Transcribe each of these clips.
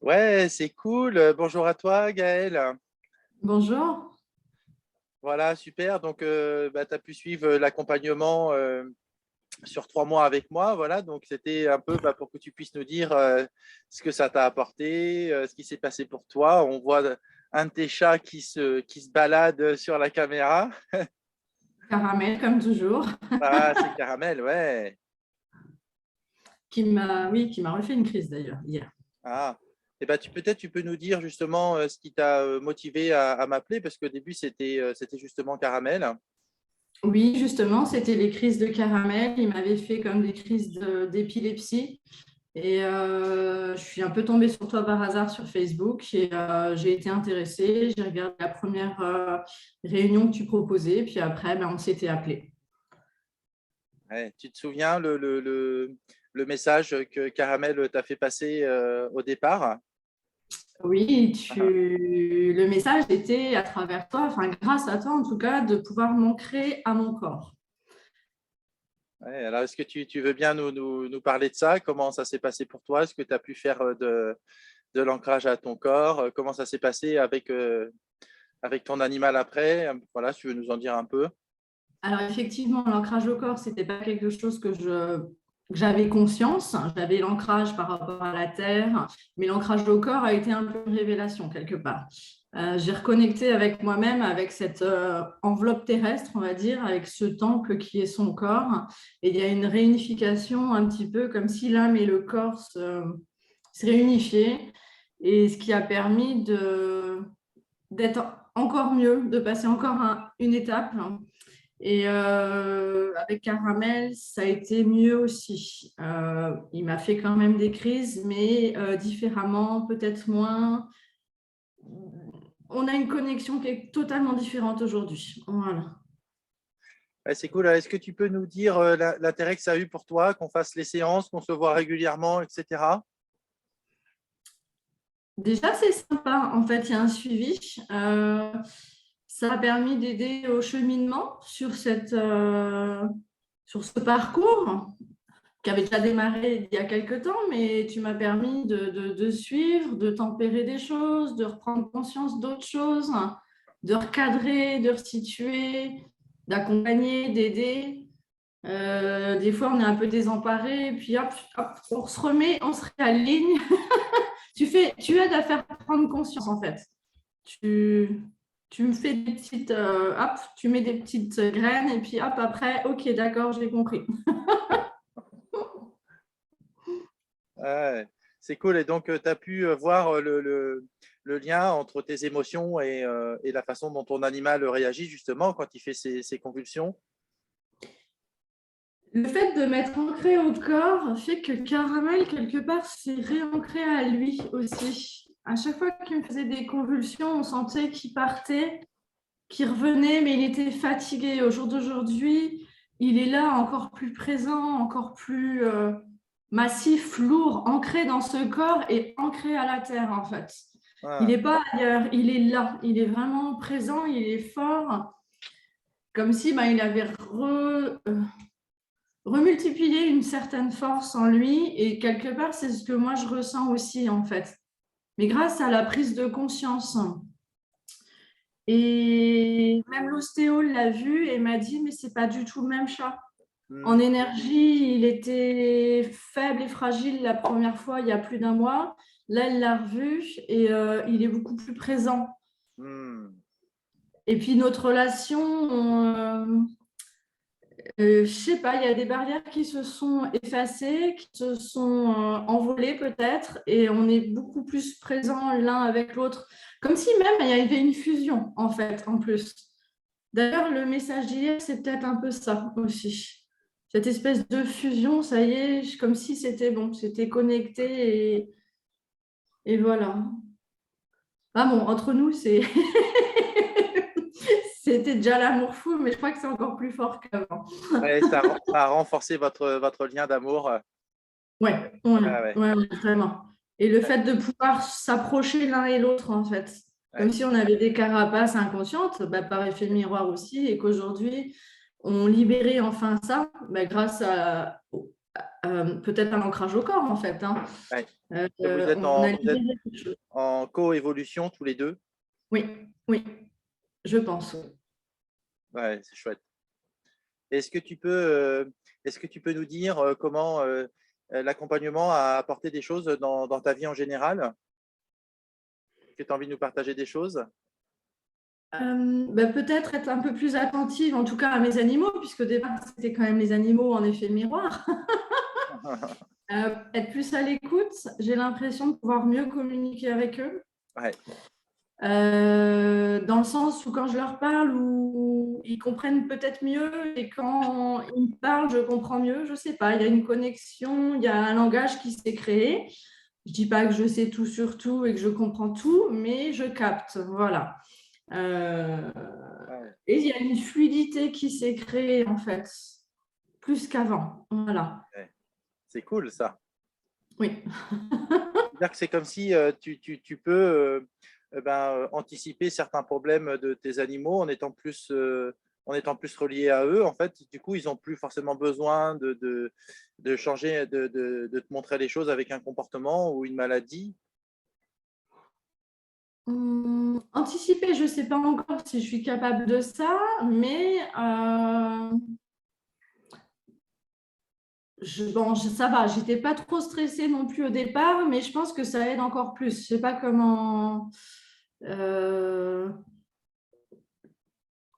Ouais, c'est cool. Bonjour à toi, Gaël. Bonjour. Voilà, super. Donc, tu as pu suivre l'accompagnement sur 3 mois avec moi. Voilà, donc c'était un peu pour que tu puisses nous dire ce que ça t'a apporté, ce qui s'est passé pour toi. On voit un de tes chats qui se balade sur la caméra. Caramel, comme toujours, Ah, c'est Caramel, ouais. qui m'a refait une crise d'ailleurs hier. Ah. Et ben, peut-être tu peux nous dire justement ce qui t'a motivé à m'appeler, parce qu'au début, c'était justement Caramel. Oui, justement, c'était les crises de caramel. Il m'avait fait comme des crises d'épilepsie. Et je suis un peu tombée sur toi par hasard sur Facebook et j'ai été intéressée. J'ai regardé la première réunion que tu proposais, puis après, on s'était appelé. Ouais, tu te souviens le message que Caramel t'a fait passer au départ? Oui, Ah, le message était à travers toi, enfin grâce à toi en tout cas, de pouvoir m'ancrer à mon corps. ouais, alors, est-ce que tu veux bien nous parler de ça? Comment ça s'est passé pour toi? Est-ce que tu as pu faire de l'ancrage à ton corps? Comment ça s'est passé avec ton animal après? Voilà, si tu veux nous en dire un peu. Alors effectivement, l'ancrage au corps, c'était pas quelque chose que j'avais conscience. J'avais l'ancrage par rapport à la terre, mais l'ancrage au corps a été un peu une révélation quelque part. J'ai reconnecté avec moi-même, avec cette enveloppe terrestre, on va dire, avec ce temple qui est son corps. Et il y a une réunification un petit peu comme si l'âme et le corps se réunifiaient. Et ce qui a permis d'être encore mieux, de passer encore une étape. Et avec Caramel, ça a été mieux aussi. Il m'a fait quand même des crises, mais différemment, peut-être moins. On a une connexion qui est totalement différente aujourd'hui. Voilà. Ouais, c'est cool. Est-ce que tu peux nous dire l'intérêt que ça a eu pour toi, qu'on fasse les séances, qu'on se voit régulièrement, etc. Déjà, c'est sympa. En fait, il y a un suivi. Ça a permis d'aider au cheminement sur ce parcours qui avait déjà démarré il y a quelques temps, mais tu m'as permis de suivre, de tempérer des choses, de reprendre conscience d'autres choses, de recadrer, de resituer, d'accompagner, d'aider. Des fois, on est un peu désemparé, et puis hop, hop, on se remet, on se réaligne. Tu aides à faire prendre conscience, en fait. Tu, tu me fais des petites, hop, tu mets des petites graines, et puis hop, après, ok, d'accord, j'ai compris. Ouais, c'est cool. Et donc, tu as pu voir le lien entre tes émotions et la façon dont ton animal réagit justement quand il fait ses convulsions. Le fait de m'être ancré au corps fait que Caramel, quelque part, s'est réancré à lui aussi. À chaque fois qu'il me faisait des convulsions, on sentait qu'il partait, qu'il revenait, mais il était fatigué. Au jour d'aujourd'hui, il est là, encore plus présent, encore plus massif, lourd, ancré dans ce corps et ancré à la terre, en fait. Il Ah, n'est pas ailleurs, il est là, il est vraiment présent, il est fort, comme si il avait remultiplier une certaine force en lui et quelque part, c'est ce que moi je ressens aussi en fait. Mais grâce à la prise de conscience. Et même l'ostéo l'a vu et m'a dit, mais c'est pas du tout le même chat. En hmm, énergie, il était faible et fragile la première fois, il y a plus d'un mois. Là, elle l'a revu et il est beaucoup plus présent. hmm. Et puis notre relation, je sais pas, il y a des barrières qui se sont effacées, qui se sont envolées peut-être, et on est beaucoup plus présents l'un avec l'autre, comme si même il y avait une fusion en fait, en plus. D'ailleurs, le message d'hier, c'est peut-être un peu ça aussi. Cette espèce de fusion, ça y est, comme si c'était bon, c'était connecté et voilà. Ah bon, entre nous, c'était déjà l'amour fou, mais je crois que c'est encore plus fort qu'avant. Ouais, ça a renforcé votre lien d'amour. Ouais, ouais, Ah ouais, ouais, ouais, vraiment. Et le fait de pouvoir s'approcher l'un et l'autre, en fait, comme ouais. si on avait des carapaces inconscientes, par effet miroir aussi, et qu'aujourd'hui, on libérait enfin ça, grâce Peut-être un ancrage au corps, en fait. Hein. Ouais. Vous êtes On a vous êtes libéré quelque chose. en coévolution tous les deux. Oui, oui, je pense. Ouais, c'est chouette. Est-ce que tu peux nous dire comment l'accompagnement a apporté des choses dans ta vie en général? Est-ce que tu as envie de nous partager des choses? Peut-être être un peu plus attentive, en tout cas à mes animaux, puisque au départ, c'était quand même les animaux en effet miroir. Être plus à l'écoute, j'ai l'impression de pouvoir mieux communiquer avec eux. Ouais, Dans le sens où quand je leur parle, où ils comprennent peut-être mieux, et quand ils me parlent, je comprends mieux. Je ne sais pas, il y a une connexion, il y a un langage qui s'est créé. Je ne dis pas que je sais tout sur tout et que je comprends tout, mais je capte, voilà. ouais, Et il y a une fluidité qui s'est créée, en fait, plus qu'avant. Voilà. ouais. C'est cool ça. Oui. C'est-à-dire que c'est comme si tu peux anticiper certains problèmes de tes animaux en étant plus relié à eux. En fait, du coup, ils n'ont plus forcément besoin de changer, de te montrer les choses avec un comportement ou une maladie. Anticiper, je ne sais pas encore si je suis capable de ça, mais ça va. Je n'étais pas trop stressée non plus au départ, mais je pense que ça aide encore plus. Je ne sais pas comment.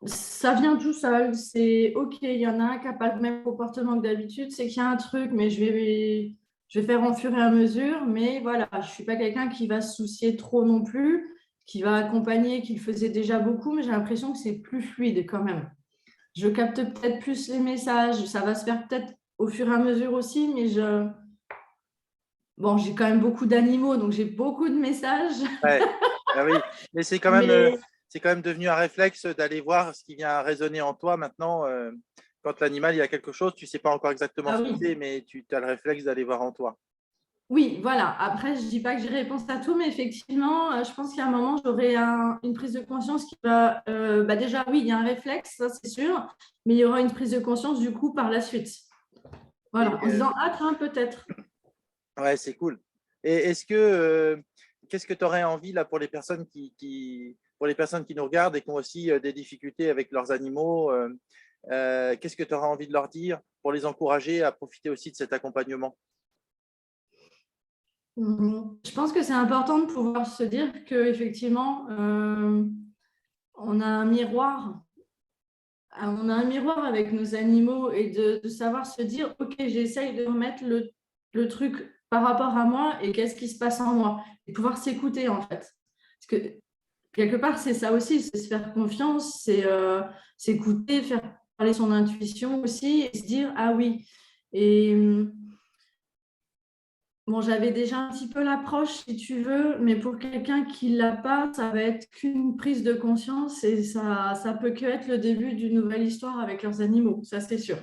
Ça vient tout seul. C'est OK, il y en a un qui n'a pas le même comportement que d'habitude, c'est qu'il y a un truc, mais je vais faire en fur et à mesure. Mais voilà, je ne suis pas quelqu'un qui va se soucier trop non plus, qui va accompagner, qui le faisait déjà beaucoup, mais j'ai l'impression que c'est plus fluide quand même. Je capte peut-être plus les messages. Ça va se faire peut-être au fur et à mesure aussi, mais j'ai quand même beaucoup d'animaux, donc j'ai beaucoup de messages. Ouais, ah oui, mais Mais c'est quand même devenu un réflexe d'aller voir ce qui vient résonner en toi maintenant. Quand l'animal, il y a quelque chose, tu ne sais pas encore exactement ah ce que oui, c'est, mais tu as le réflexe d'aller voir en toi. oui, voilà. Après, je ne dis pas que j'ai réponse à tout, mais effectivement, je pense qu'à un moment, j'aurai une prise de conscience qui va. Déjà, oui, il y a un réflexe, ça c'est sûr, mais il y aura une prise de conscience du coup par la suite. Et, Voilà, en se disant, ah, tiens, peut-être. ouais, c'est cool. Et qu'est-ce que tu aurais envie là pour les personnes pour les personnes qui nous regardent et qui ont aussi des difficultés avec leurs animaux, qu'est-ce que tu aurais envie de leur dire pour les encourager à profiter aussi de cet accompagnement? Je pense que c'est important de pouvoir se dire qu'effectivement, on a un miroir. On a un miroir avec nos animaux et de savoir se dire, OK, j'essaye de remettre le truc par rapport à moi et qu'est-ce qui se passe en moi. Et pouvoir s'écouter, en fait. Parce que quelque part, c'est ça aussi, c'est se faire confiance, c'est s'écouter, faire parler son intuition aussi et se dire, ah oui. Et j'avais déjà un petit peu l'approche, si tu veux, mais pour quelqu'un qui ne l'a pas, ça va être qu'une prise de conscience et ça peut que être le début d'une nouvelle histoire avec leurs animaux, ça c'est sûr.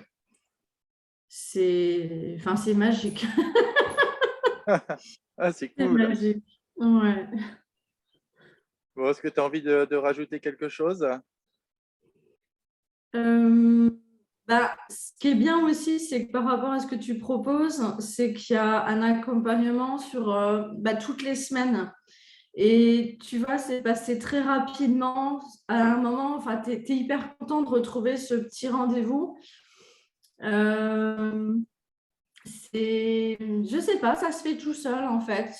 C'est magique. Ah, c'est C'est cool. magique. Ouais. Bon, est-ce que tu as envie de rajouter quelque chose? Euh, Ce qui est bien aussi, c'est que par rapport à ce que tu proposes, c'est qu'il y a un accompagnement sur toutes les semaines. Et tu vois, c'est passé très rapidement. À un moment, enfin, tu es hyper content de retrouver ce petit rendez-vous. Je sais pas, ça se fait tout seul en fait.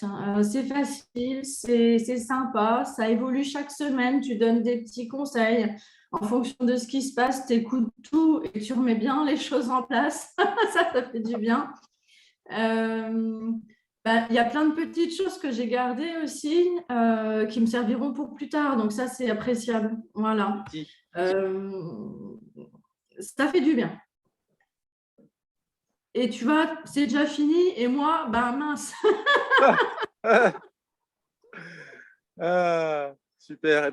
C'est facile, c'est sympa, ça évolue chaque semaine. Tu donnes des petits conseils en fonction de ce qui se passe, tu écoutes tout et tu remets bien les choses en place. Ça fait du bien. Il y a plein de petites choses que j'ai gardées aussi qui me serviront pour plus tard. Donc ça, c'est appréciable. Voilà. Ça fait du bien. Et tu vois, c'est déjà fini et moi, mince. Ah, super.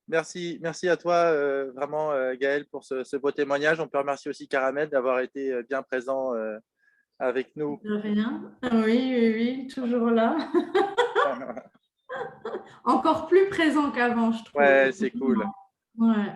Merci à toi, vraiment, Gaël, pour ce beau témoignage. On peut remercier aussi Caramel d'avoir été bien présent avec nous. De rien. Oui, oui, oui, toujours là. Encore plus présent qu'avant, je trouve. Ouais, c'est cool. Ouais.